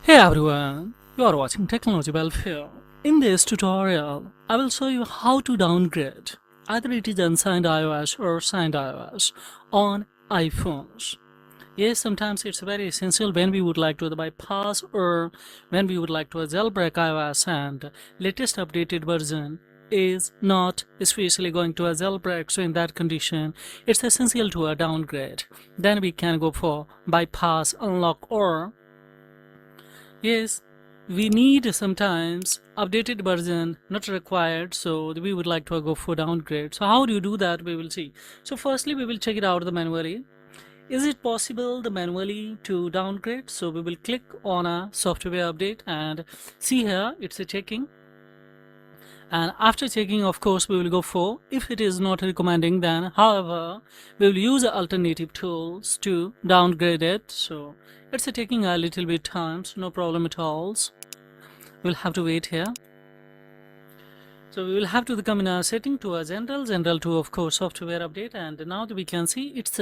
Hey everyone, you are watching Technology Welfare. In this tutorial, I will show you how to downgrade, either it is unsigned iOS or signed iOS on iPhones. Yes, sometimes it's very essential when we would like to bypass or when we would like to jailbreak iOS and latest updated version is not especially going to a jailbreak. So in that condition, it's essential to a downgrade. Then we can go for bypass, unlock, or yes, we need sometimes updated version not required, so we would like to go for downgrade. So how do you do that? We will see. So firstly, we will check it out the manually. Is it possible the manually to downgrade? So we will click on a software update and see here it's a checking. And after checking, of course, we will go for, if it is not recommending, then however we will use alternative tools to downgrade it. So it's taking a little bit time, so no problem at all. We'll have to wait here. So we will have to come in our setting to a general to, of course, software update, and now we can see it's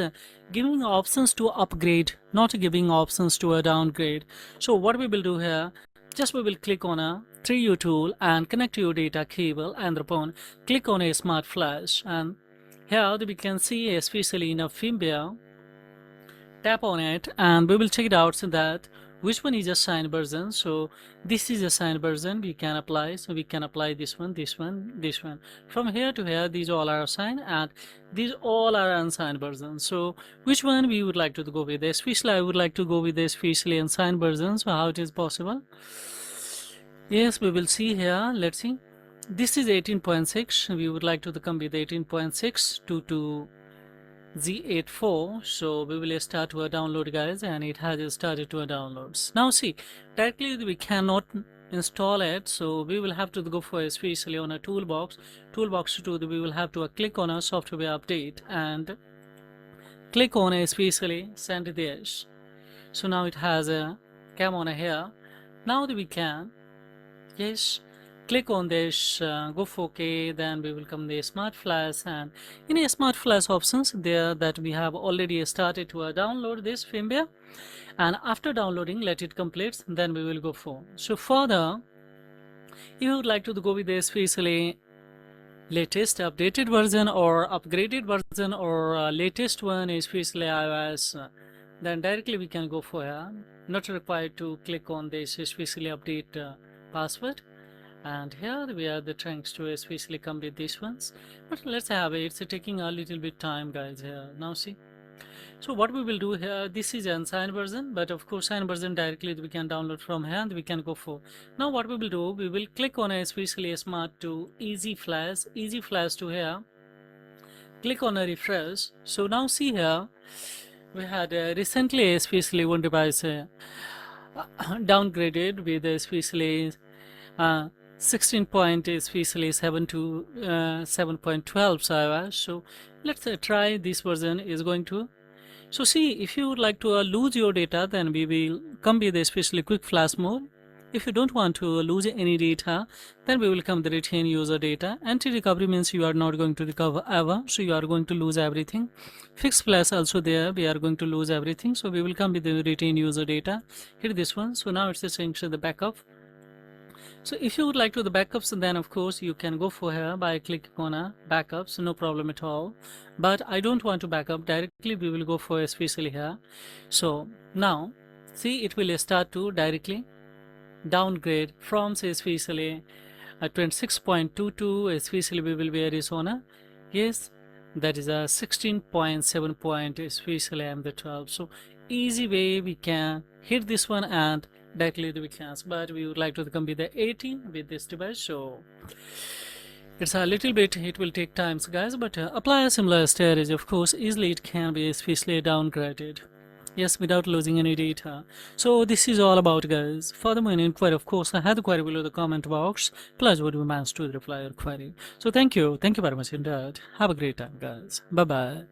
giving options to upgrade, not giving options to a downgrade. So what we will do here, just we will click on a 3U tool and connect your data cable, and upon click on a smart flash, and here we can see especially in a firmware, tap on it and we will check it out so that which one is a signed version. So this is a signed version we can apply, so we can apply this one, this one, this one. From here to here, these all are signed and these all are unsigned versions. So which one we would like to go with? Especially I would like to go with the especially unsigned version. So how it is possible? Yes, we will see here. Let's see. This is 18.6. We would like to come with 18.6 to Z84. So we will start to download, guys, and it has started to downloads. Now see, directly we cannot install it, so we will have to go for especially on a toolbox 2. We will have to click on a software update and click on especially send this. So now it has a cam on here. Now we can, yes, click on this, go for OK, then we will come the smart flash, and in a smart flash options there that we have already started to download this firmware, and after downloading let it complete, then we will go for. So further, if you would like to go with the especially latest updated version or upgraded version or latest one, especially iOS, then directly we can go for here, not required to click on this especially update password. And here we are the thanks to especially come with these ones, but let's have it. It's taking a little bit time, guys. Here now see. So what we will do here, this is unsigned version, but of course signed version directly we can download from here and we can go for. Now what we will do, we will click on especially a smart to easy flash to here, click on a refresh. So now see here we had recently especially one device downgraded with especially 16 point especially 7 to 7.12 iOS. So let's try this version is going to. So see, if you would like to lose your data, then we will come with especially quick flash mode. If you don't want to lose any data, then we will come the retain user data. Anti-recovery means you are not going to recover ever, so you are going to lose everything. Fixed flash also there, we are going to lose everything, so we will come with the retain user data. Hit this one. So now it's saying the backup. So if you would like to the backups, then of course you can go for here by clicking on a backups, no problem at all. But I don't want to backup directly, we will go for especially here. So now see, it will start to directly downgrade from say especially 26.22 especially we will be Arizona. Yes, that is a 16.7 point especially I'm the 12. So easy way we can hit this one and directly we can, but we would like to come with the 18 with this device. So it's a little bit, it will take times, guys, but apply a similar strategy. Of course easily it can be especially downgraded, yes, without losing any data. So this is all about, guys. Further inquiry, of course, I have the query below the comment box, plus would be managed to reply your query. So thank you very much indeed. Have a great time, guys. Bye bye.